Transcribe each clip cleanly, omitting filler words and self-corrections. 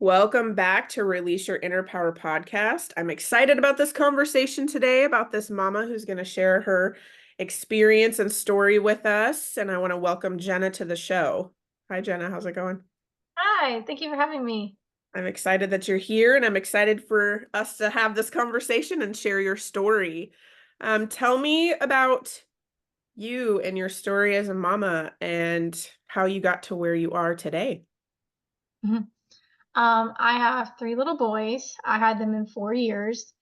Welcome back to Release Your Inner Power podcast. I'm excited about this conversation today about this mama who's going to share her experience and story with us. And I want to welcome Jenna to the show. Hi, Jenna. How's it going? Hi, thank you for having me. I'm excited that you're here and I'm excited for us to have this conversation and share your story. Tell me about you and your story as a mama and how you got to where you are today. Mhm. I have three little boys. I had them in 4 years,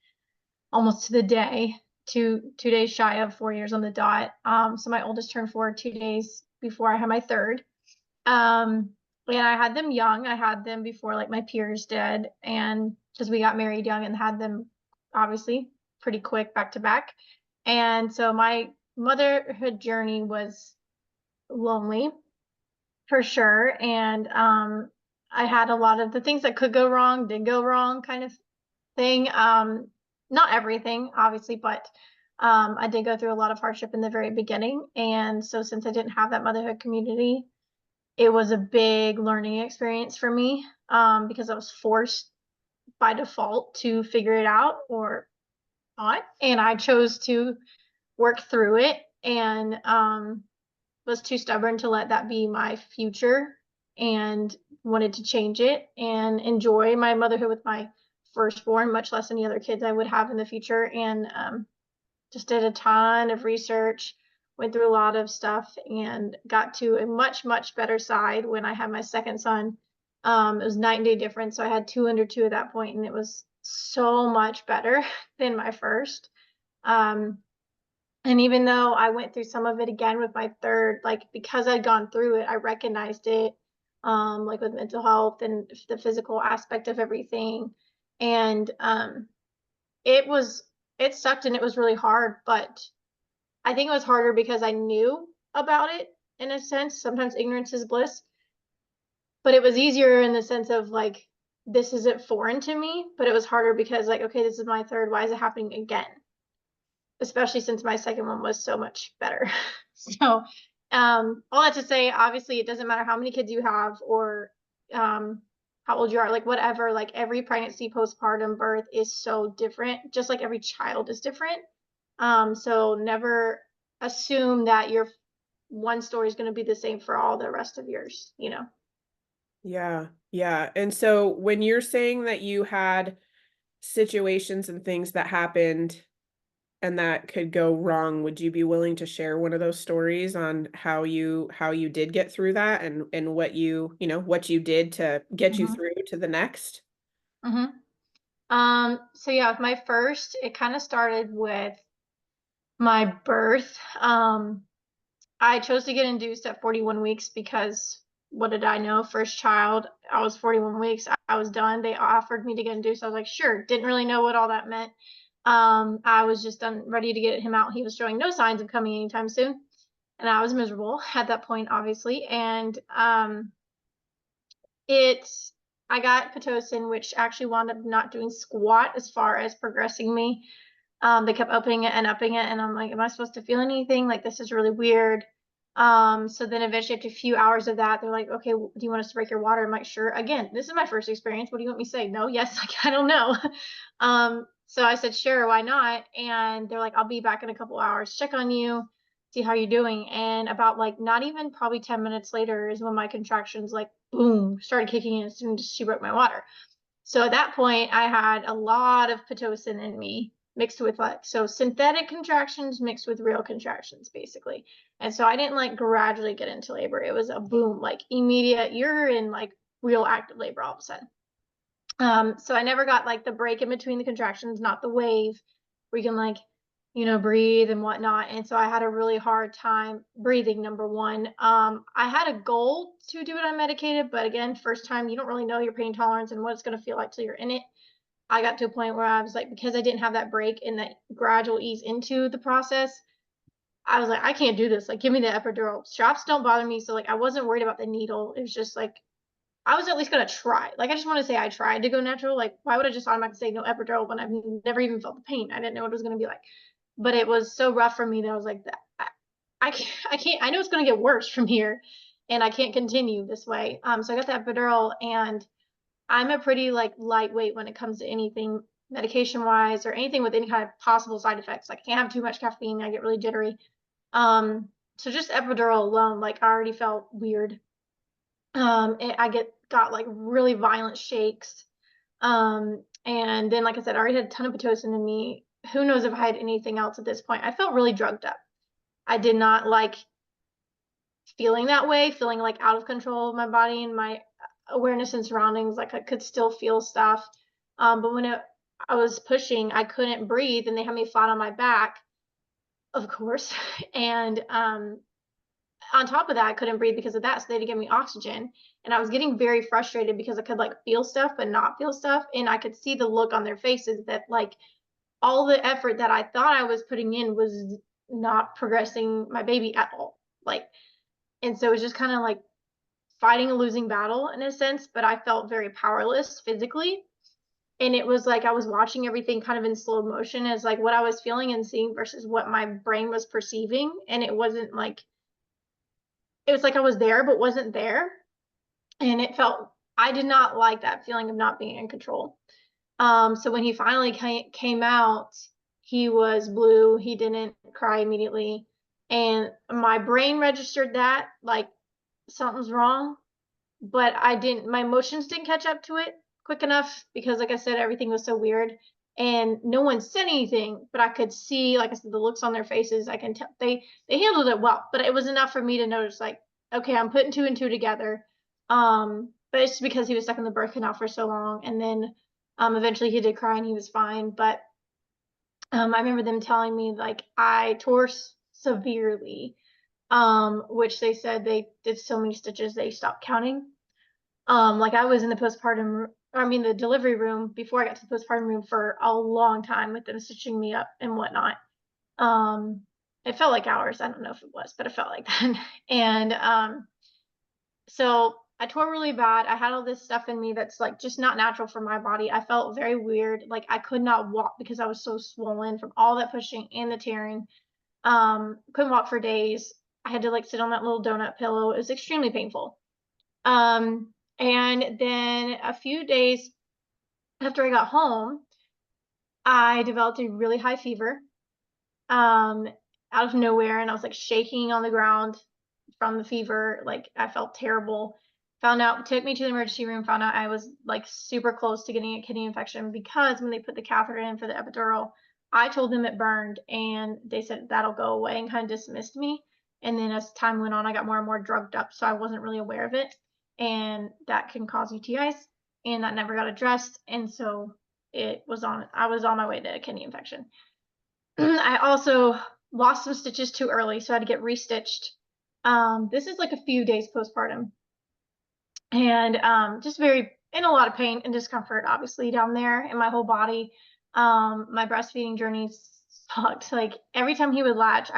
almost to the day, two days shy of 4 years on the dot. So my oldest turned 4 2 days before I had my third. Um, and I had them young. I had them before like my peers did, and because we got married young and had them obviously pretty quick back to back. And so my motherhood journey was lonely for sure. And I had a lot of the things that could go wrong did go wrong kind of thing. Not everything, obviously, but I did go through a lot of hardship in the very beginning. And so since I didn't have that motherhood community, it was a big learning experience for me because I was forced by default to figure it out or not. And I chose to work through it and was too stubborn to let that be my future and wanted to change it and enjoy my motherhood with my firstborn, much less any other kids I would have in the future. And just did a ton of research, went through a lot of stuff, and got to a much, much better side when I had my second son. It was night and day difference. So I had two under two at that point, and it was so much better than my first. Um, and even though I went through some of it again with my third, like because I'd gone through it, I recognized it, like with mental health and the physical aspect of everything. And it was, it sucked and it was really hard, but I think it was harder because I knew about it in a sense. Sometimes ignorance is bliss, but it was easier in the sense of like, this isn't foreign to me, but it was harder because like, okay, this is my third. Why is it happening again? Especially since my second one was so much better. So, all that to say, obviously, it doesn't matter how many kids you have or how old you are, like whatever, like every pregnancy, postpartum, birth is so different, just like every child is different. So never assume that your one story is going to be the same for all the rest of yours. Yeah, yeah. And so when you're saying that you had situations and things that happened and that could go wrong, would you be willing to share one of those stories on how you did get through that and what what you did to get you Mm-hmm. through to the next? Mm-hmm. So yeah, with my first, it kind of started with my birth. I chose to get induced at 41 weeks because what did I know? First child, I was 41 weeks. I was done. They offered me to get induced. I was like, sure. Didn't really know what all that meant. I was just done, ready to get him out. He was showing no signs of coming anytime soon. And I was miserable at that point, obviously. And it's, I got Pitocin, which actually wound up not doing squat as far as progressing me. They kept opening it and upping it, and I'm like, am I supposed to feel anything? Like, this is really weird. So then eventually after a few hours of that, they're like, okay, do you want us to break your water? I'm like, sure. Again, this is my first experience. What do you want me to say? No, yes, like, I don't know. So I said, sure, why not? And they're like, I'll be back in a couple hours, check on you, see how you're doing. And about like not even probably 10 minutes later is when my contractions like boom started kicking in as soon as she broke my water. So at that point, I had a lot of Pitocin in me mixed with like, so synthetic contractions mixed with real contractions, basically. And so I didn't like gradually get into labor. It was a boom, like immediate, you're in like real active labor all of a sudden. So I never got like the break in between the contractions, not the wave where you can like, breathe and whatnot. And so I had a really hard time breathing, number one. I had a goal to do it unmedicated, but again, first time you don't really know your pain tolerance and what it's going to feel like till you're in it. I got to a point where I was like, because I didn't have that break and that gradual ease into the process, I was like, I can't do this. Like, give me the epidural. Shots don't bother me. So like I wasn't worried about the needle. It was just like I was at least gonna try. Like I just want to say I tried to go natural. Like why would I just automatically say no epidural when I've never even felt the pain? I didn't know what it was gonna be like. But it was so rough for me that I was like, I can't. I know it's gonna get worse from here, and I can't continue this way. So I got the epidural, and I'm a pretty like lightweight when it comes to anything medication wise or anything with any kind of possible side effects. Like I can't have too much caffeine, I get really jittery. So just epidural alone, like I already felt weird. I got like really violent shakes. And then like I said, I already had a ton of Pitocin in me. Who knows if I had anything else at this point. I felt really drugged up. I did not like feeling that way, feeling like out of control of my body and my awareness and surroundings. Like I could still feel stuff. But I was pushing, I couldn't breathe, and they had me flat on my back, of course. And on top of that, I couldn't breathe because of that. So they had to give me oxygen. And I was getting very frustrated because I could like feel stuff but not feel stuff. And I could see the look on their faces that like all the effort that I thought I was putting in was not progressing my baby at all. Like, and so it was just kind of like fighting a losing battle in a sense, but I felt very powerless physically. And it was like I was watching everything kind of in slow motion as like what I was feeling and seeing versus what my brain was perceiving. And it wasn't like, it was like I was there but wasn't there. And it felt, I did not like that feeling of not being in control. So when he finally came out, he was blue. He didn't cry immediately. And my brain registered that like something's wrong, but my emotions didn't catch up to it quick enough because, like I said, everything was so weird. And no one said anything, but I could see, like I said, the looks on their faces. I can tell they handled it well, but it was enough for me to notice, like, okay, I'm putting two and two together. But it's because he was stuck in the birth canal for so long, and then eventually he did cry and he was fine. But I remember them telling me like I tore severely, which they said they did so many stitches they stopped counting. Like I was in the postpartum, I mean the delivery room before I got to the postpartum room for a long time with them stitching me up and whatnot. Um, it felt like hours. I don't know if it was, but it felt like that. And so I tore really bad. I had all this stuff in me that's like just not natural for my body. I felt very weird. Like I could not walk because I was so swollen from all that pushing and the tearing. Couldn't walk for days. I had to like sit on that little donut pillow. It was extremely painful. And then a few days after I got home, I developed a really high fever, um, out of nowhere, and I was like shaking on the ground from the fever. Like I felt terrible. Found out, took me to the emergency room, found out I was like super close to getting a kidney infection because when they put the catheter in for the epidural, I told them it burned and they said that'll go away and kind of dismissed me. And then as time went on, I got more and more drugged up, so I wasn't really aware of it. And that can cause UTIs, and that never got addressed. And so I was on my way to a kidney infection. I also lost some stitches too early, so I had to get restitched. This is like a few days postpartum, and just very in a lot of pain and discomfort, obviously down there in my whole body. My breastfeeding journey sucked. Like every time he would latch,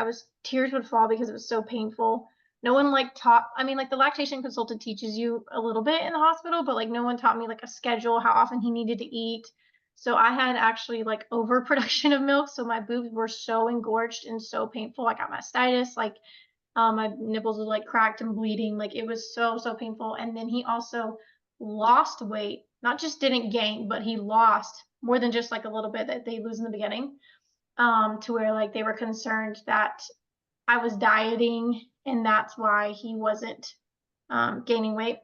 tears would fall because it was so painful. No one like taught. I mean, like the lactation consultant teaches you a little bit in the hospital, but like no one taught me like a schedule, how often he needed to eat. So I had actually like overproduction of milk, so my boobs were so engorged and so painful. I got mastitis, like my nipples were like cracked and bleeding. Like it was so painful. And then he also lost weight, not just didn't gain, but he lost more than just like a little bit that they lose in the beginning. To where like they were concerned that I was dieting and that's why he wasn't gaining weight.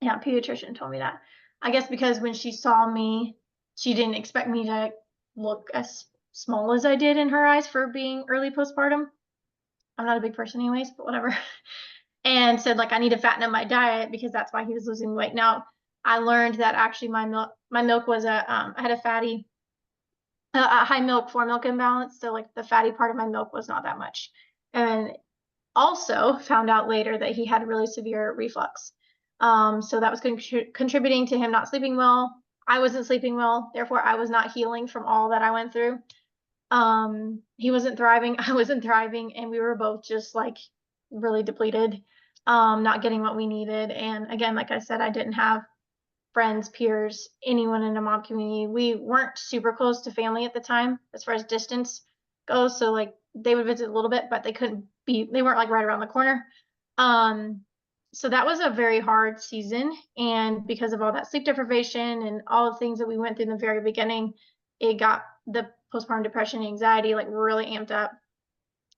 Yeah, pediatrician told me that. I guess because when she saw me, she didn't expect me to look as small as I did in her eyes for being early postpartum. I'm not a big person anyways, but whatever. And said like I need to fatten up my diet because that's why he was losing weight. Now I learned that actually my milk was I had a high milk for milk imbalance, so like the fatty part of my milk was not that much. And also found out later that he had really severe reflux. So that was contributing to him not sleeping well. I wasn't sleeping well, therefore I was not healing from all that I went through. He wasn't thriving, I wasn't thriving, and we were both just like really depleted, not getting what we needed. And again, like I said, I didn't have friends, peers, anyone in the mom community. We weren't super close to family at the time as far as distance goes. So like they would visit a little bit, but they weren't like right around the corner. Um, So that was a very hard season, and because of all that sleep deprivation and all the things that we went through in the very beginning, it got the postpartum depression and anxiety like really amped up.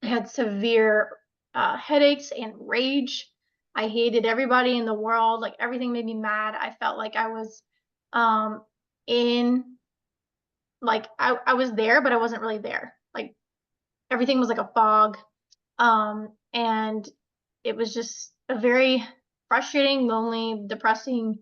I had severe headaches and rage. I hated everybody in the world. Like everything made me mad. I felt like I was um in like I was there, but I wasn't really there. Like everything was like a fog. And it was just a very frustrating, lonely, depressing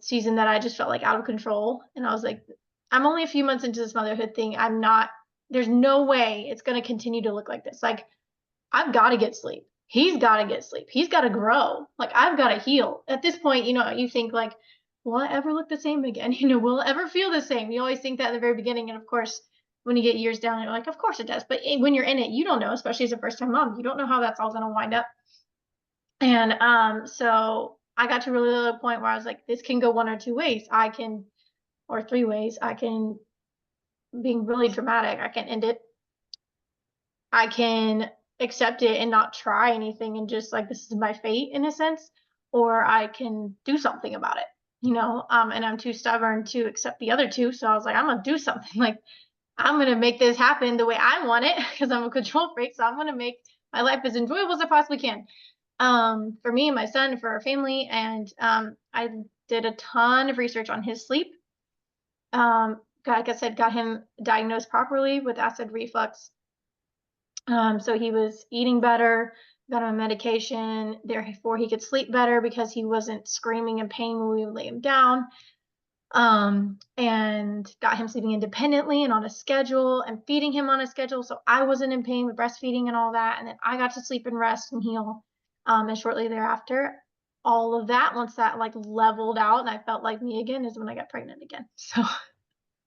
season that I just felt like out of control. And I was like, I'm only a few months into this motherhood thing. I'm not, there's no way it's going to continue to look like this. Like, I've got to get sleep. He's got to get sleep. He's got to grow. Like, I've got to heal. At this point, you think, like, will I ever look the same again? Will it ever feel the same? You always think that at the very beginning. And of course, when you get years down, you're like, of course it does. But when you're in it, you don't know, especially as a first time mom, you don't know how that's all going to wind up. And so I got to really the point where I was like, this can go one or two ways. Or three ways. I can, being really dramatic, I can end it. I can accept it and not try anything and just like, this is my fate in a sense, or I can do something about it, and I'm too stubborn to accept the other two. So I was like, I'm going to do something. Like, I'm going to make this happen the way I want it because I'm a control freak. So I'm going to make my life as enjoyable as I possibly can, for me and my son, for our family. And I did a ton of research on his sleep. Like I said, got him diagnosed properly with acid reflux. So he was eating better, got him on medication, therefore he could sleep better because he wasn't screaming in pain when we would lay him down. And got him sleeping independently and on a schedule and feeding him on a schedule. So I wasn't in pain with breastfeeding and all that. And then I got to sleep and rest and heal. And shortly thereafter, all of that, once that like leveled out and I felt like me again, is when I got pregnant again. So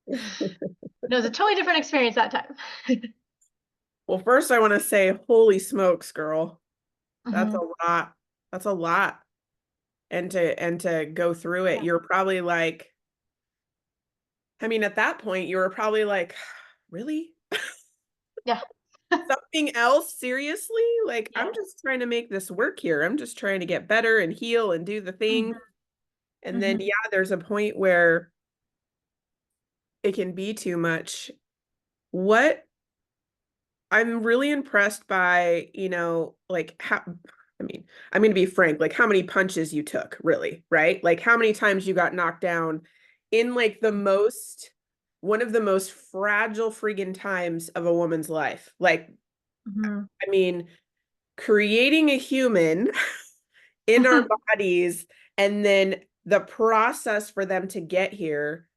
it was a totally different experience that time. Well, first I want to say, holy smokes, girl. That's a Hmm. lot. That's a lot. And to go through it, Yeah. you're probably like, I mean, at that point, you were probably like, really? Yeah. Something else? Seriously? Like, I'm Yeah. just trying to make this work here. I'm just trying to get better and heal and do the thing. Hmm. And then, Hmm. yeah, there's a point where it can be too much. What I'm really impressed by, like how, I mean, I'm going to be frank, like how many punches you took, really, right? Like how many times you got knocked down in like one of the most fragile friggin' times of a woman's life. Like, Hmm. I mean, creating a human in our bodies and then the process for them to get here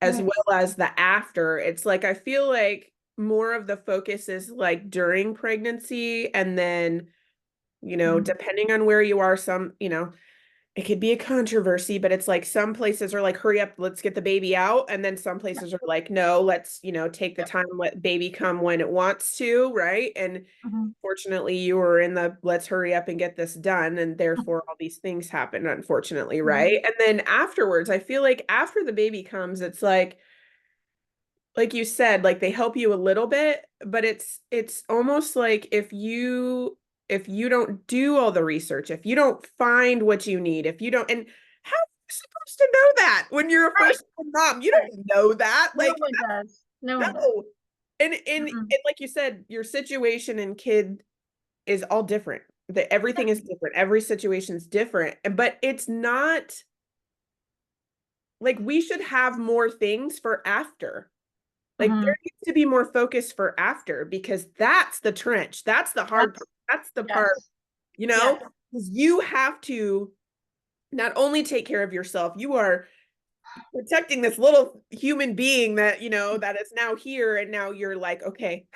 as Right. well as the after. It's like I feel like more of the focus is like during pregnancy and then, Hmm. depending on where you are, it could be a controversy, but it's like some places are like, hurry up, let's get the baby out. And then some Yeah. places are like, no, let's, take the Yep. time, let baby come when it wants to, right? And Hmm. fortunately, you were in the let's hurry up and get this done. And therefore, all these things happen, unfortunately, Hmm. right? And then afterwards, I feel like after the baby comes, it's like you said, like they help you a little bit, but it's almost like if you don't do all the research, if you don't find what you need, if you don't, and how are you supposed to know that when you're a Right. first mom? You Right. don't know that. No Like, one does. No one does. no. And Mm-mm. like you said, your situation and kid is all different. That Yeah. everything is different. Every situation is different. But it's not like we should have more things for after. Like there Hmm. needs to be more focus for after because that's the trench. That's the hard part. That's That's the part, yes. you Yes. know, because you have to not only take care of yourself, you are protecting this little human being that, that is now here. And now you're like, okay,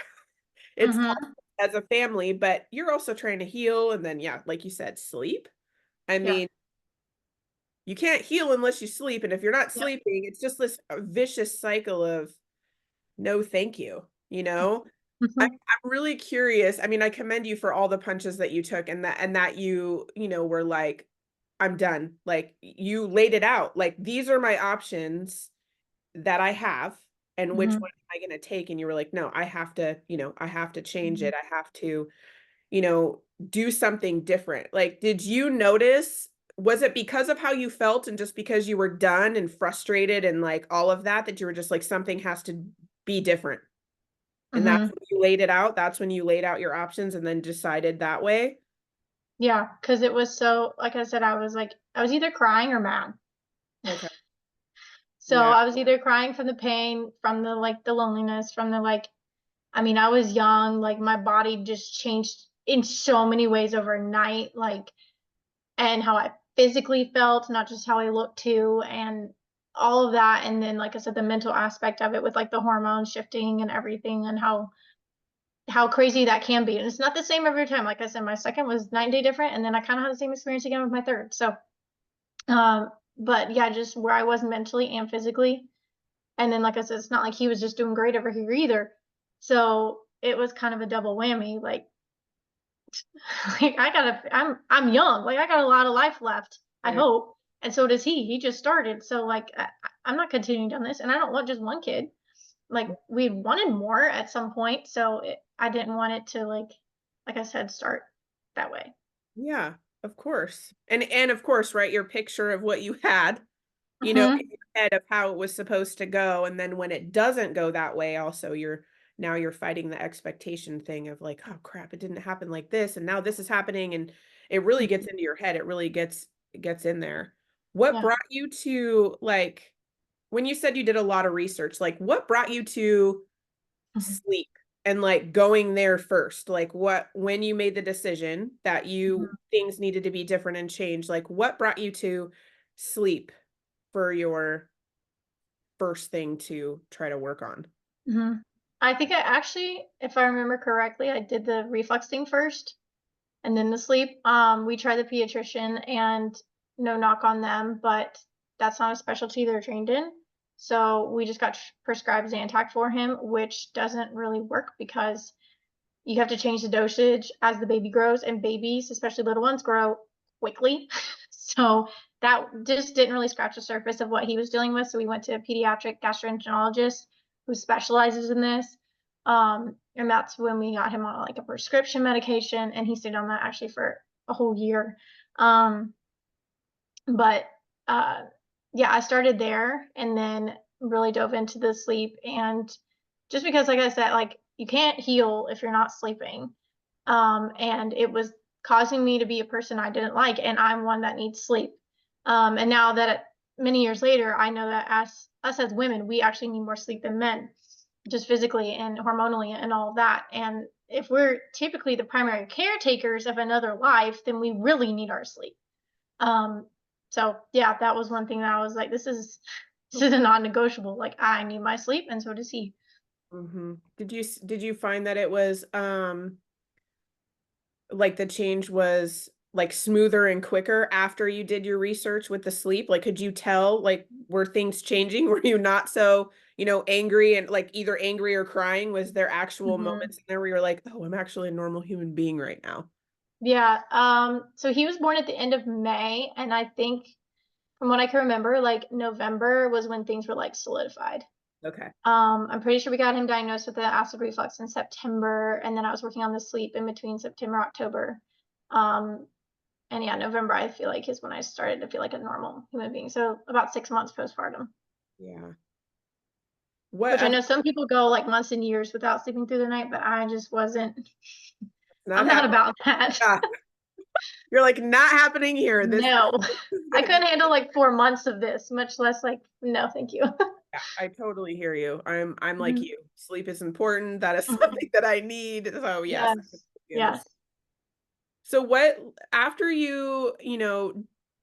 it's tough Hmm. as a family, but you're also trying to heal. And then, yeah, like you said, sleep. I Yeah. mean, you can't heal unless you sleep. And if you're not Yep. sleeping, it's just this vicious cycle of no, thank you, you know? Hmm. I'm really curious. I mean, I commend you for all the punches that you took and that you were like, I'm done. Like you laid it out. Like these are my options that I have and which Hmm. one am I going to take? And you were like, no, I have to change Hmm. it. I have to. do something different. Like, did you notice, was it because of how you felt and just because you were done and frustrated and like all of that, that you were just like, something has to be different? And that's Mhm. when you laid it out? That's when you laid out your options and then decided that way? Yeah, because it was so like I said, I was either crying or mad. Okay. So, Yeah. I was either crying from the pain, from the loneliness, from the, I mean, I was young, like, my body just changed in so many ways overnight, like, and how I physically felt, not just how I looked too, and all of that, and then, like I said, the mental aspect of it with, like, the hormones shifting and everything and how crazy that can be, and it's not the same every time. Like I said, my second was night and day different, and then I kinda had the same experience again with my third, so, um, but yeah, just where I was mentally and physically, and then, like I said, it's not like he was just doing great over here either, so it was kind of a double whammy, like like, I'm young, like, I got a lot of life left, I Right. hope, and so does he just started, so, like, I'm not continuing down this, and I don't want just 1 kid. Like, we wanted more at some point, so I didn't want it to, like I said, start that way. Yeah, of course. And of course, right, your picture of what you had, in Mhm, your head of how it was supposed to go, and then when it doesn't go that way, also you're fighting the expectation thing of like, "Oh crap, it didn't happen like this, and now this is happening," and it really gets mhm, into your head, it really gets in there. What yeah, brought you to, like, when you said you did a lot of research, like, what brought you to mhm, sleep and, like, going there first? Like, what, when you made the decision that you mhm, things needed to be different and change, like, what brought you to sleep for your first thing to try to work on? mhm. I think I actually, if I remember correctly, I did the reflux thing first and then the sleep. We tried the pediatrician and no knock on them, but that's not a specialty they're trained in. So we just got prescribed Zantac for him, which doesn't really work because you have to change the dosage as the baby grows, and babies, especially little ones, grow quickly. So that just didn't really scratch the surface of what he was dealing with. So we went to a pediatric gastroenterologist who specializes in this. And that's when we got him on like a prescription medication, and he stayed on that actually for a whole year. Um, but uh, yeah, I started there and then really dove into the sleep. And just because, like I said, like you can't heal if you're not sleeping. And it was causing me to be a person I didn't like, and I'm one that needs sleep. And now that many years later, I know that as us as women, we actually need more sleep than men, just physically and hormonally and all of that. And if we're typically the primary caretakers of another life, then we really need our sleep. Um, so yeah, that was one thing that I was like, this is a non-negotiable. Like I need my sleep, and so does he. Mhm. Did you find that it was, like, the change was, like, smoother and quicker after you did your research with the sleep? Like, could you tell, like, were things changing? Were you not so, angry and, like, either angry or crying? Was there actual Mhm. moments in there where you're like, "Oh, I'm actually a normal human being right now?" Yeah. So he was born at the end of May, and I think from what I can remember, like November was when things were like solidified. Okay. I'm pretty sure we got him diagnosed with the acid reflux in September, and then I was working on the sleep in between September, October. Um, and yeah, November I feel like is when I started to feel like a normal human being. So about 6 months postpartum, Yeah. What which I other know some people go like months and years without sleeping through the night, but I just wasn't. not I'm not happening? about that. Yeah. You're like, "Not happening here. This is No, this is I gonna couldn't be." handle like 4 months of this, much less like no, thank you. Yeah, I totally hear you. I'm like Mhm, you. Sleep is important. That is mhm. something that I need. So, yes, I Yes, completely yes. understand. So what, after you,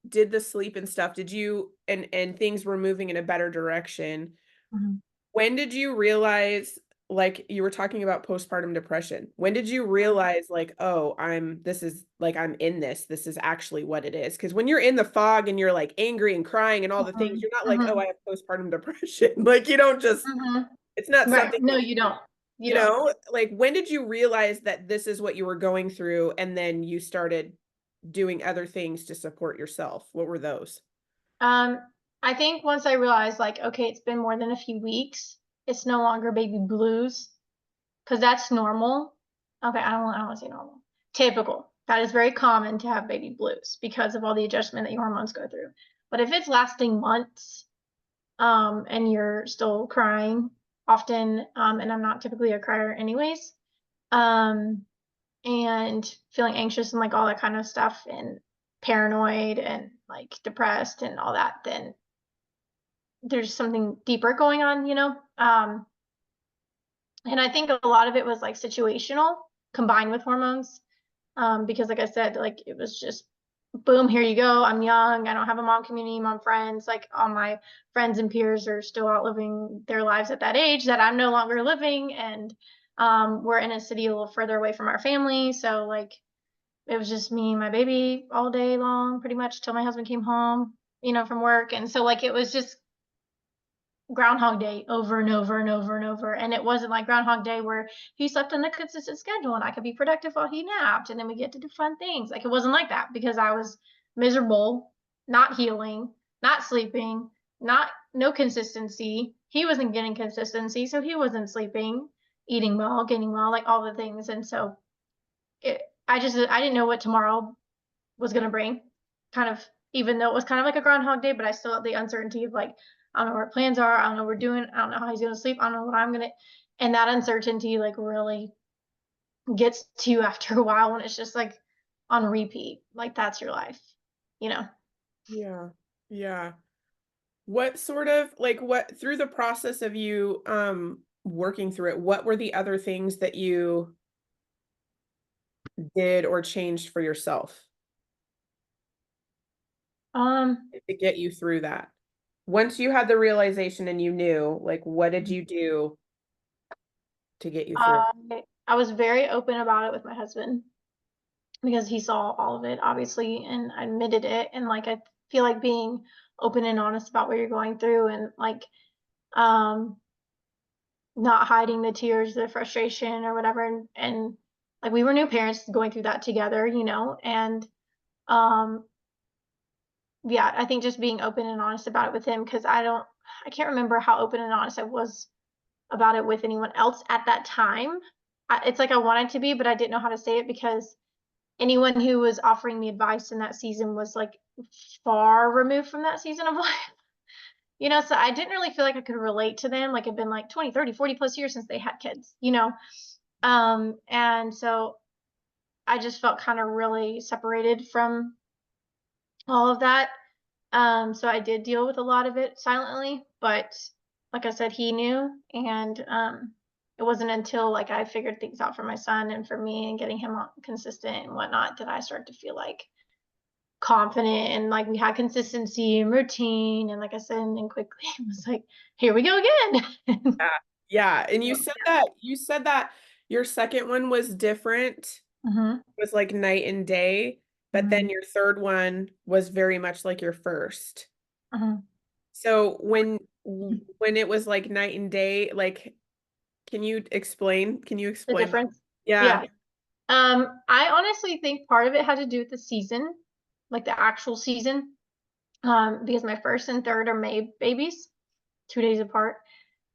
did the sleep and stuff, did you, and things were moving in a better direction, Mhm, when did you realize, like, you were talking about postpartum depression. When did you mhm, realize, like, "Oh, this is like, I'm in this. This is actually what it is." Because when you're in the fog and you're, like, angry and crying and all the things, mhm, you're not like, "Oh, mhm, I have postpartum depression." Like, you don't just, mhm. it's not Right. something No, that you don't. You you don't. know? Like, when did you realize that this is what you were going through, and then you started doing other things to support yourself? What were those? Um, I think once I realized, like, okay, it's been more than a few weeks, it's no longer baby blues, because that's normal. Okay, I don't wanna say normal. typical. That is very common to have baby blues because of all the adjustment that your hormones go through. But if it's lasting months, and you're still crying often, and I'm not typically a crier anyways, um, and feeling anxious and like all that kind of stuff and paranoid and like depressed and all that, then there's something deeper going on, you know? And I think a lot of it was like situational combined with hormones. Because like I said, like it was just boom, here you go. I'm young. I don't have a mom community, mom friends. Like all my friends and peers are still out living their lives at that age that I'm no longer living. And we're in a city a little further away from our family. So like it was just me and my baby all day long, pretty much till my husband came home, from work. And so like it was just Groundhog Day over and over and over and over. And it wasn't like Groundhog Day where he slept on a consistent schedule and I could be productive while he napped and then we get to do fun things. Like it wasn't like that because I was miserable, not healing, not sleeping, not no consistency. He wasn't getting consistency, so he wasn't sleeping, eating well, getting well, like all the things. And so I didn't know what tomorrow was going to bring. Kind of, even though it was kind of like a Groundhog Day, but I still had the uncertainty of like, I don't know what our plans are. I don't know what we're doing. I don't know how he's going to sleep. I don't know what I'm going to. And that uncertainty like really gets to you after a while when it's just like on repeat. Like that's your life, you know? Yeah. Yeah. What sort of like what through the process of you working through it, what were the other things that you did or changed for yourself Um, to get you through that? Once you had the realization and you knew, like what did you do to get you through? I was very open about it with my husband because he saw all of it, obviously, and admitted it. And like, I feel like being open and honest about what you're going through and like, um, not hiding the tears, the frustration or whatever. And like we were new parents going through that together, and um yeah, I think just being open and honest about it with him because I can't remember how open and honest I was about it with anyone else at that time. It's like I wanted to be, but I didn't know how to say it because anyone who was offering me advice in that season was like far removed from that season of life. So I didn't really feel like I could relate to them. Like it'd been like 20, 30, 40 plus years since they had kids. And so I just felt kind of really separated from all of that. So I did deal with a lot of it silently, but like I said, he knew, and it wasn't until like I figured things out for my son and for me and getting him consistent and whatnot that I started to feel like confident and like we had consistency and routine and like I said, and then quickly it was like, here we go again. Yeah. Yeah. And So, you said that your second one was different, mhm, was like night and day, but then mhm, your third one was very much like your first. mhm. So when it was like night and day, like can you explain? Can you The explain? difference. Yeah. Yeah. I honestly think part of it had to do with the season, like the actual season, because my first and third are May babies, 2 days apart.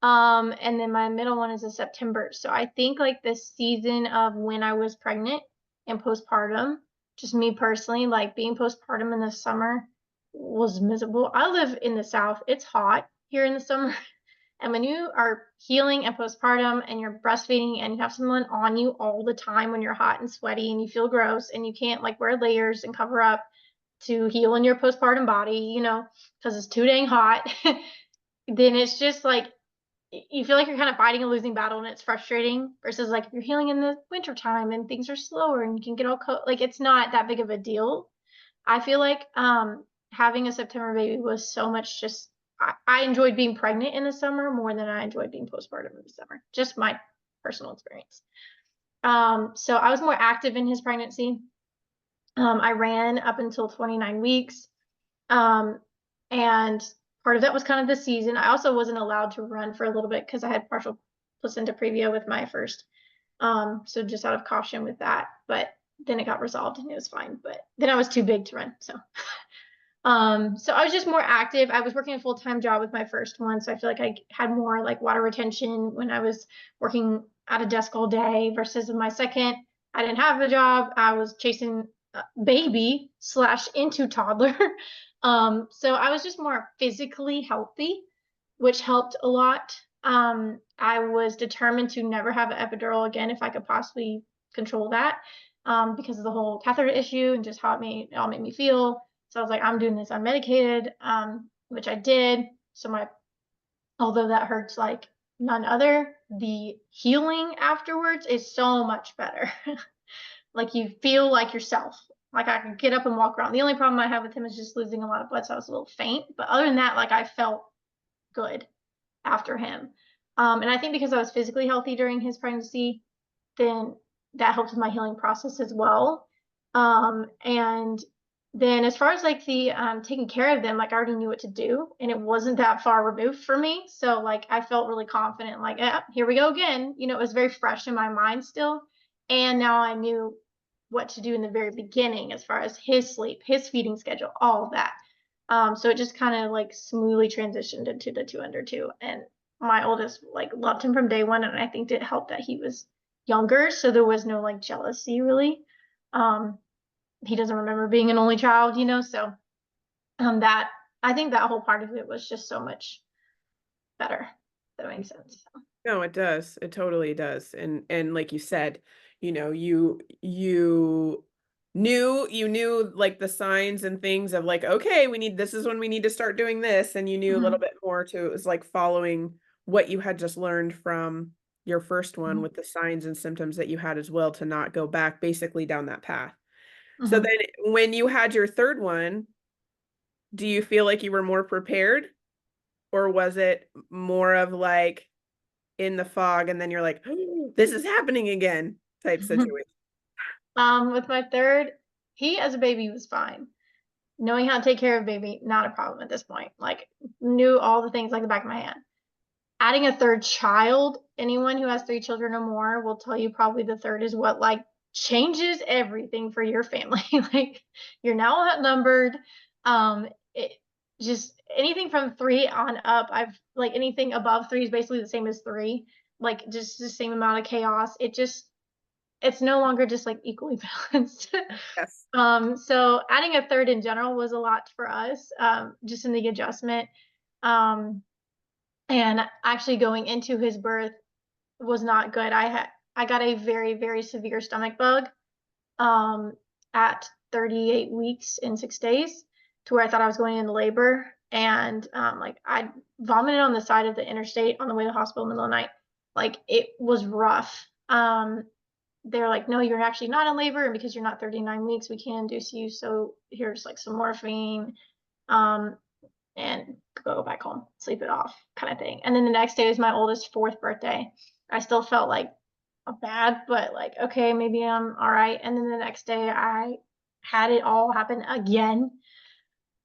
And then my middle one is a September. So I think like the season of when I was pregnant and postpartum, just me personally, like being postpartum in the summer was miserable. I live in the South. It's hot here in the summer. And when you are healing and postpartum and you're breastfeeding and you have someone on you all the time when you're hot and sweaty and you feel gross and you can't like wear layers and cover up to heal in your postpartum body, because it's too dang hot, then it's just like you feel like you're kind of fighting a losing battle and it's frustrating versus like if you're healing in the wintertime and things are slower and you can get all like it's not that big of a deal. I feel like having a September baby was so much just I enjoyed being pregnant in the summer more than I enjoyed being postpartum in the summer. Just my personal experience. So I was more active in his pregnancy. I ran up until 29 weeks. Um, and part of that was kind of the season. I also wasn't allowed to run for a little bit because I had partial placenta previa with my first. So just out of caution with that. But then it got resolved and it was fine. But then I was too big to run. So I was just more active. I was working a full-time job with my first one, so I feel like I had more like water retention when I was working at a desk all day versus my second. I didn't have a job. I was chasing baby slash into toddler. So I was just more physically healthy, which helped a lot. I was determined to never have an epidural again if I could possibly control that, because of the whole catheter issue and just how it all made me feel. So I was like, I'm doing this unmedicated, which I did. So my although that hurts like none other, the healing afterwards is so much better. Like you feel like yourself. Like I could get up and walk around. The only problem I have with him is just losing a lot of blood, so I was a little faint. But other than that, like I felt good after him. And I think because I was physically healthy during his pregnancy, then that helped with my healing process as well. And then as far as like the taking care of them, like I already knew what to do and it wasn't that far removed for me. So like I felt really confident, like, yeah, here we go again. You know, it was very fresh in my mind still. And now I knew what to do in the very beginning as far as his sleep, his feeding schedule, all of that. So it just kind of like smoothly transitioned into the two under two. And my oldest like loved him from day one. And I think it helped that he was younger, so there was no like jealousy really. Um, he doesn't remember being an only child, you know, so that I think that whole part of it was just so much better. If that makes sense. No, it does. It totally does. And like you said, you knew like the signs and things of like, okay, this is when we need to start doing this. And you knew a little Mhm, bit more to it was like following what you had just learned from your first one mhm, with the signs and symptoms that you had as well to not go back basically down that path. So mhm. then when you had your third one, do you feel like you were more prepared, or was it more of like in the fog and then you're like, "Oh, this is happening again" type situation? With my third, he as a baby was fine. Knowing how to take care of a baby, not a problem at this point. Like knew all the things like the back of my hand. Adding a third child, anyone who has three children or more will tell you probably the third is what like changes everything for your family. Like you're now outnumbered. It just anything from three on up. I've like anything above three is basically the same as three. Like just the same amount of chaos. It's no longer just like equally balanced. Yes. So adding a third in general was a lot for us, just in the adjustment. Um, and actually going into his birth was not good. I got a very, very severe stomach bug um at 38 weeks and 6 days to where I thought I was going into labor. And like I vomited on the side of the interstate on the way to the hospital in the middle of the night. Like it was rough. They're like, no, you're actually not in labor, and because you're not 39 weeks, we can't induce you. So here's like some morphine. Um, and go back home, sleep it off kind of thing. And then the next day was my oldest fourth birthday. I still felt like bad, but like, okay, maybe I'm all right. And then the next day I had it all happen again,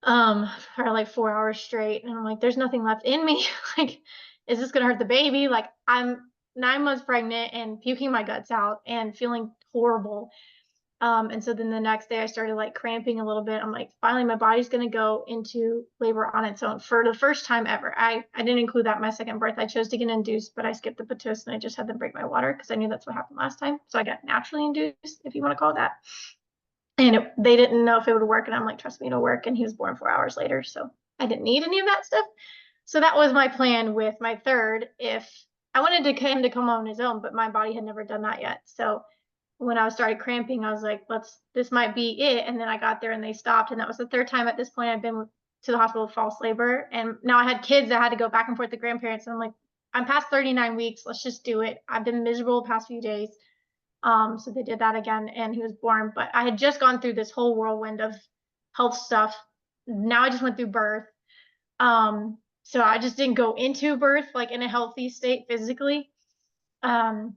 for like 4 hours straight. And I'm like, there's nothing left in me. Like, is this gonna hurt the baby? Like I'm 9 months pregnant and puking my guts out and feeling horrible. And so then the next day I started like cramping a little bit. I'm like, finally, my body's going to go into labor on its own for the first time ever. I didn't include that in my second birth. I chose to get induced, but I skipped the Pitocin and I just had them break my water because I knew that's what happened last time. So I got naturally induced, if you want to call it that. And they didn't know if it would work. And I'm like, trust me, it'll work. And he was born 4 hours later. So I didn't need any of that stuff. So that was my plan with my third. If I wanted him to come on his own, but my body had never done that yet. So when I started cramping, I was like, this might be it. And then I got there and they stopped. And that was the third time at this point I've been to the hospital with false labor. And now I had kids that had to go back and forth to grandparents. And I'm like, I'm past 39 weeks. Let's just do it. I've been miserable the past few days. So they did that again and he was born. But I had just gone through this whole whirlwind of health stuff. Now I just went through birth. So I just didn't go into birth like in a healthy state physically. Um,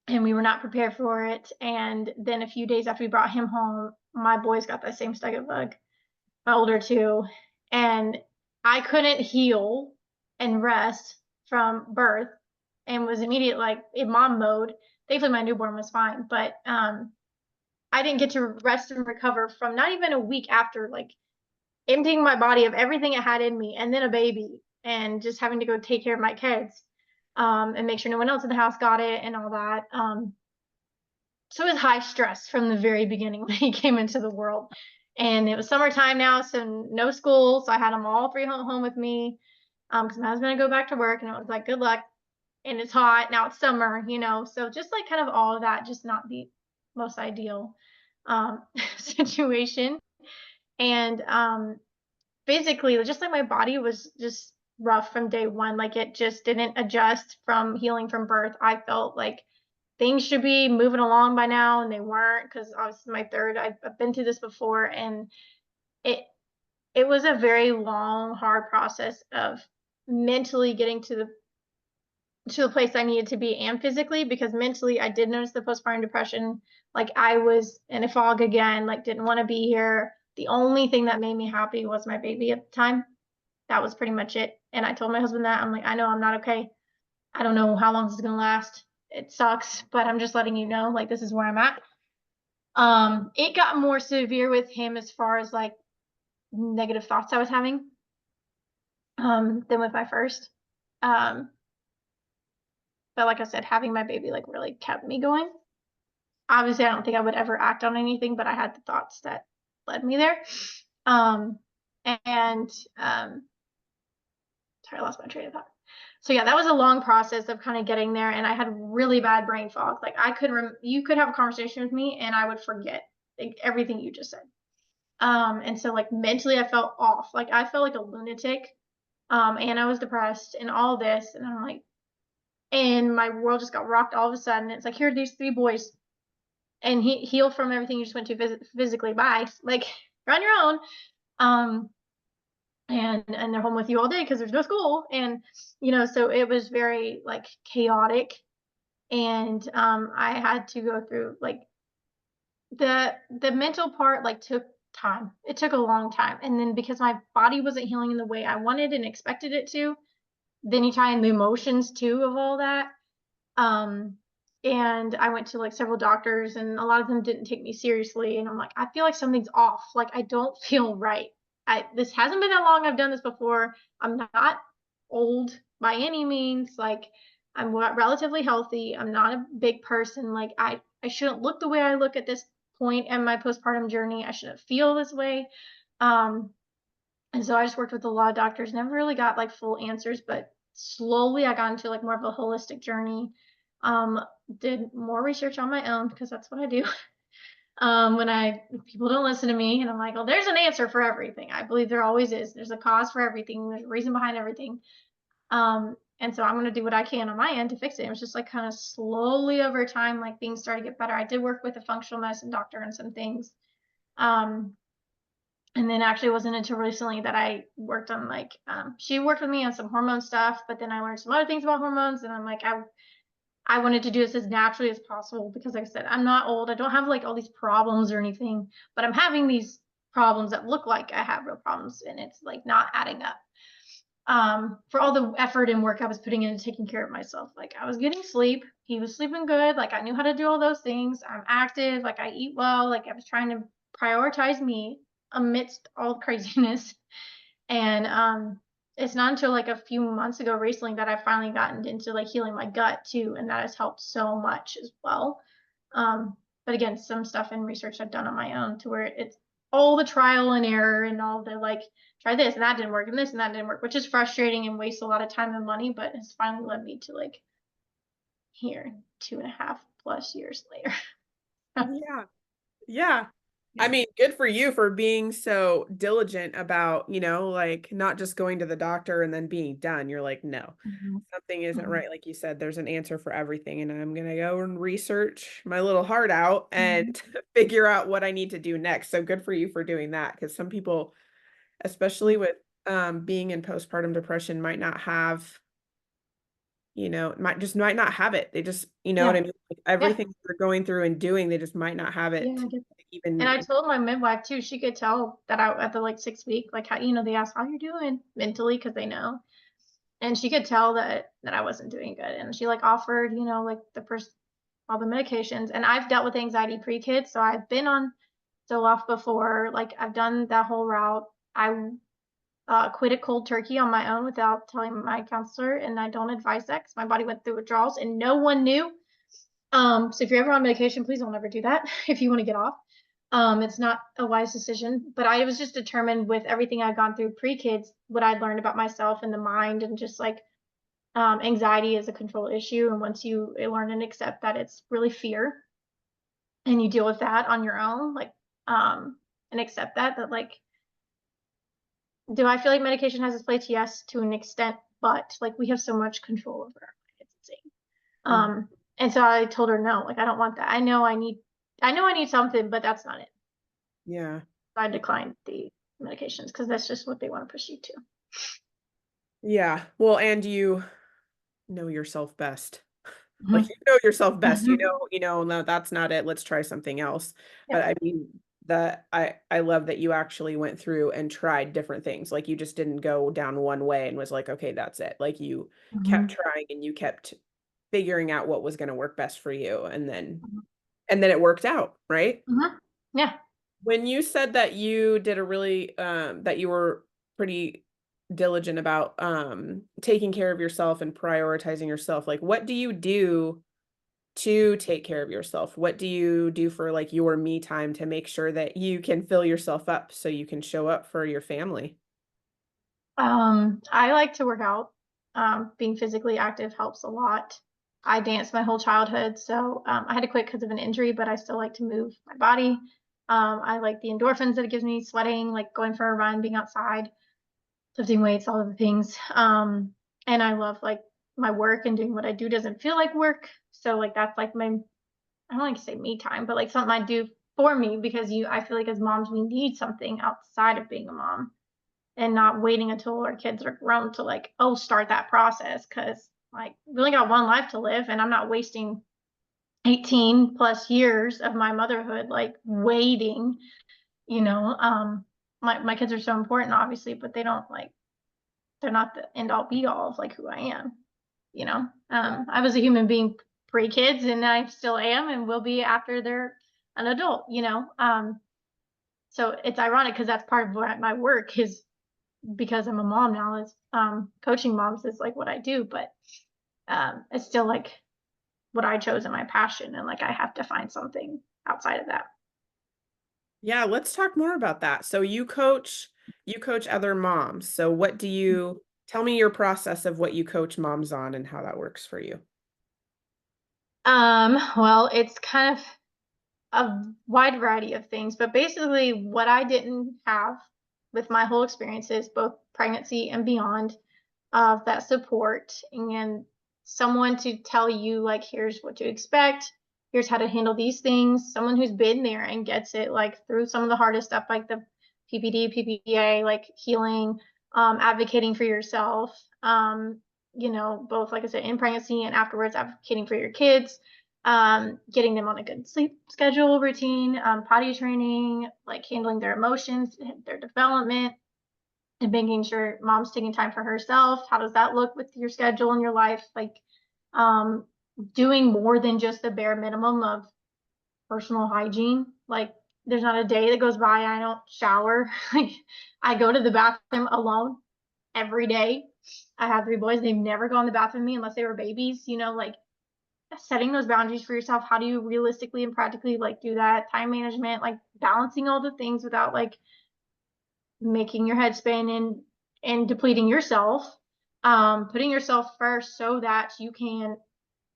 and we were not prepared for it. And then a few days after we brought him home, my boys got that same stomach bug, my older two, and I couldn't heal and rest from birth, and was immediate like in mom mode. Thankfully, my newborn was fine, but I didn't get to rest and recover from not even a week after like emptying my body of everything it had in me, and then a baby, and just having to go take care of my kids, and make sure no one else in the house got it and all that. So it was high stress from the very beginning when he came into the world. And it was summertime now, so no school. So I had them all three home with me because my husband had to go back to work, and it was like, good luck. And it's hot now; it's summer, So just like kind of all of that, just not the most ideal situation. And basically, just like my body was just rough from day one. Like it just didn't adjust from healing from birth. I felt like things should be moving along by now, and they weren't, because obviously my third. I've been through this before, and it it was a very long, hard process of mentally getting to the place I needed to be, and physically, because mentally I did notice the postpartum depression. Like I was in a fog again, like didn't want to be here. The only thing that made me happy was my baby at the time. That was pretty much it. And I told my husband that. I'm like, I know I'm not okay. I don't know how long this is gonna last. It sucks, but I'm just letting you know, like, this is where I'm at. It got more severe with him as far as like negative thoughts I was having, than with my first. Um, but like I said, having my baby like really kept me going. Obviously, I don't think I would ever act on anything, but I had the thoughts that led me there. Um, and sorry, I lost my train of thought. So yeah, that was a long process of kind of getting there, and I had really bad brain fog. Like I could you could have a conversation with me and I would forget like, everything you just said. And so like mentally I felt off. Like I felt like a lunatic. And I was depressed and all this, and I'm like, and my world just got rocked all of a sudden. It's like, here are these three boys, and heal from everything you just went to physically. Bye. Like you're on your own. Um, and they're home with you all day because there's no school. And so it was very like chaotic. And I had to go through like the mental part, like, took time. It took a long time. And then because my body wasn't healing in the way I wanted and expected it to, then you tie in the emotions too of all that. um and I went to like several doctors, and a lot of them didn't take me seriously, and I'm like, I feel like something's off. Like I don't feel right. This hasn't been that long. I've done this before. I'm not old by any means. Like I'm relatively healthy. I'm not a big person. Like I shouldn't look the way I look at this point in my postpartum journey. I shouldn't feel this way. um and so I just worked with a lot of doctors, never really got like full answers, but slowly I got into like more of a holistic journey. Um, did more research on my own because that's what I do. When people don't listen to me, and I'm like, well, there's an answer for everything. I believe there always is. There's a cause for everything. There's a reason behind everything. And so I'm gonna do what I can on my end to fix it. It was just like kind of slowly over time, like things started to get better. I did work with a functional medicine doctor and some things. Um, and then actually it wasn't until recently that I worked on like she worked with me on some hormone stuff, but then I learned some other things about hormones, and I'm like, I wanted to do this as naturally as possible because like I said, I'm not old. I don't have like all these problems or anything, but I'm having these problems that look like I have real problems, and it's like not adding up. For all the effort and work I was putting into taking care of myself. Like I was getting sleep, he was sleeping good, like I knew how to do all those things. I'm active, like I eat well, like I was trying to prioritize me amidst all craziness. And it's not until like a few months ago recently that I've finally gotten into like healing my gut too, and that has helped so much as well. But again, some stuff and research I've done on my own to where it's all the trial and error and all the like, try this and that didn't work and this and that didn't work, which is frustrating and wastes a lot of time and money, but it's finally led me to like here 2.5+ years later. Yeah. Yeah. I Yeah. mean, good for you for being so diligent about, like not just going to the doctor and then being done. You're like, no, Mhm. something isn't Mhm. right. Like you said, there's an answer for everything. And I'm going to go and research my little heart out and Mhm. figure out what I need to do next. So good for you for doing that. Because some people, especially Mhm. with being in postpartum depression, might not have, might not have it. They just, you know what Yeah. I mean? Like Yeah. everything they're going through and doing, they just might not have Yeah, it I get that. And even. I told my midwife too, she could tell that I at the like 6 week, like how, they ask how you're doing mentally because they know. And she could tell that I wasn't doing good. And she like offered, like the first all the medications. And I've dealt with anxiety pre-kids, so I've been on Zoloft before. Like I've done that whole route. I quit it cold turkey on my own without telling my counselor, and I don't advise that because my body went through withdrawals and no one knew. So if you're ever on medication, please don't ever do that if you want to get off. It's not a wise decision. But I was just determined with everything I'd gone through pre-kids, what I'd learned about myself and the mind, and just like anxiety is a control issue. And once you learn and accept that it's really fear, and you deal with that on your own, like and accept that like, do I feel like medication has its place? Yes, to an extent, but like we have so much control over our mind. It's insane. Mhm. And so I told her no, like I don't want that. I know I need something, but that's not it. Yeah. I declined the medications because that's just what they want to push you to. Yeah. Well, and you know yourself best. Like, Mhm. you know yourself best, Mhm. "No, that's not it, let's try something else." But, Yep. I mean, I love that you actually went through and tried different things, like, you just didn't go down one way and was like, "Okay, that's it." Like, you kept Mhm. trying and you kept figuring out what was gonna work best for you, Mhm. and then it worked out, right? Mhm. Yeah. When you said that you did a really, that you were pretty diligent about, taking care of yourself and prioritizing yourself, like, what do you do to take care of yourself? What do you do for, like, your me time to make sure that you can fill yourself up so you can show up for your family? I like to work out. Being physically active helps a lot. I danced my whole childhood, so I had to quit because of an injury, but I still like to move my body. I like the endorphins that it gives me, sweating, like going for a run, being outside, lifting weights, all of the things. And I love like my work, and doing what I do doesn't feel like work. So like that's like my, I don't like to say me time, but like something I do for me, because I feel like as moms we need something outside of being a mom, and not waiting until our kids are grown to like, oh, start that process, because like we only got one life to live, and I'm not wasting 18 plus years of my motherhood like waiting, you know. My kids are so important obviously, but they don't like, they're not the end all be all of like who I am, you know. I was a human being pre-kids, and I still am and will be after they're an adult, you know. So it's ironic because that's part of what my work is, because I'm a mom now, is coaching moms is like what I do, but it's still like what I chose and my passion, and like I have to find something outside of that. Yeah, let's talk more about that. So you coach other moms. So what do you tell me your process of what you coach moms on and how that works for you? Well, it's kind of a wide variety of things, but basically what I didn't have with my whole experiences, both pregnancy and beyond, of that support and someone to tell you like, here's what to expect, here's how to handle these things, someone who's been there and gets it, like through some of the hardest stuff, like the PPD, PPA, like healing, advocating for yourself, both like I said in pregnancy and afterwards, advocating for your kids, getting them on a good sleep schedule routine, potty training, like handling their emotions, their development, and making sure mom's taking time for herself. How does that look with your schedule and your life? Like, um, doing more than just the bare minimum of personal hygiene. Like, there's not a day that goes by I don't shower. Like, I go to the bathroom alone every day. I have three boys. They've never gone to the bathroom with me unless they were babies. Like setting those boundaries for yourself. How do you realistically and practically like do that? Time management, like balancing all the things without like making your head spin and depleting yourself, putting yourself first so that you can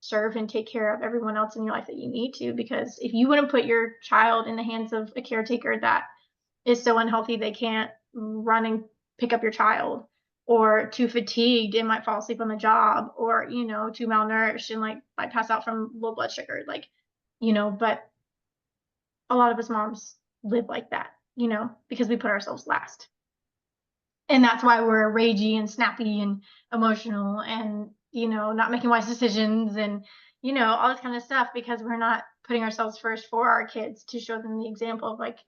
serve and take care of everyone else in your life that you need to. Because if you wouldn't put your child in the hands of a caretaker that is so unhealthy they can't run and pick up your child, or too fatigued and might fall asleep on the job, or too malnourished and like might pass out from low blood sugar, like, but a lot of us moms live like that, because we put ourselves last, and that's why we're ragey and snappy and emotional, and not making wise decisions, and all this kind of stuff, because we're not putting ourselves first for our kids, to show them the example of like,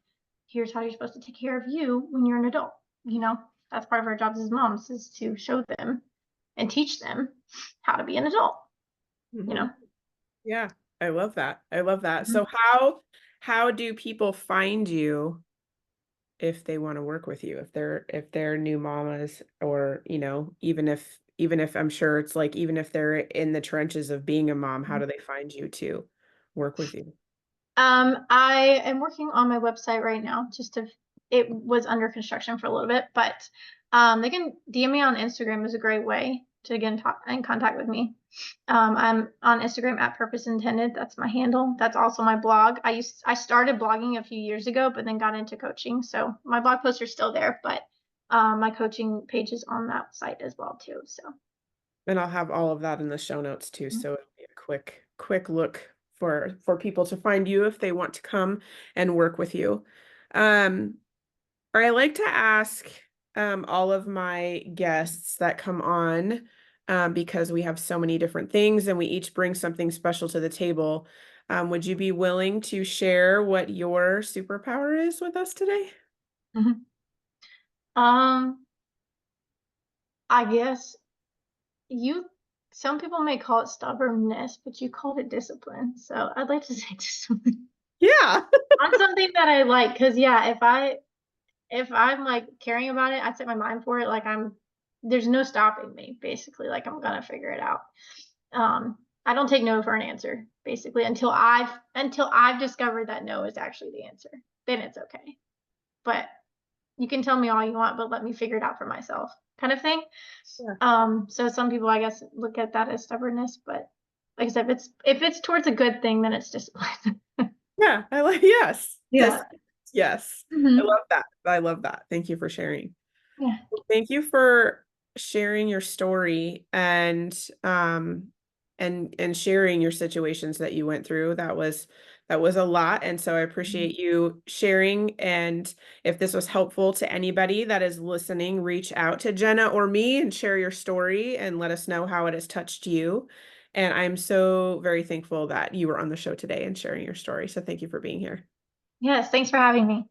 here's how you're supposed to take care of you when you're an adult. you know that's part of our jobs as moms, is to show them and teach them how to be an adult you know Mhm. Yeah, I love that. I love that. Mhm. So how do people find you if they wanna work with you? If they're new mamas or, even if I'm sure it's like even if they're in the trenches of being a mom, how do they find you too? work with you? I am working on my website right now. It was under construction for a little bit, but they can DM me on Instagram is a great way to get in contact with me. I'm on Instagram at Purpose Intended. That's my handle. That's also my blog. I started blogging a few years ago, but then got into coaching. So my blog posts are still there, but my coaching page is on that site as well too. So And I'll have all of that in the show notes too, mhm, so it'll be a quick look for people to find you if they want to come and work with you. Um, or I like to ask all of my guests that come on, because we have so many different things and we each bring something special to the table. Would you be willing to share what your superpower is with us today? mhm. Um, I guess you some people may call it stubbornness, but you called it discipline. So I'd like to say discipline Yeah. on something that I like. Cause yeah, if I'm like caring about it, I set my mind for it. Like there's no stopping me, basically. Like I'm gonna figure it out. I don't take no for an answer, basically, until I've discovered that no is actually the answer. Then it's okay. But you can tell me all you want, but let me figure it out for myself, kind of thing. Yeah. So some people, I guess, look at that as stubbornness, but like I said, if it's towards a good thing, then it's discipline. Yeah, I like yes. Yeah. Yes. I Hmm. love that. I love that. Thank you for sharing. Yeah. Thank you for sharing your story and sharing your situations that you went through. That was a lot. And so I Mhm. appreciate you sharing. And if this was helpful to anybody that is listening, reach out to Jenna or me and share your story and let us know how it has touched you. And I'm so very thankful that you were on the show today and sharing your story. So thank you for being here. Yes. Thanks for having me.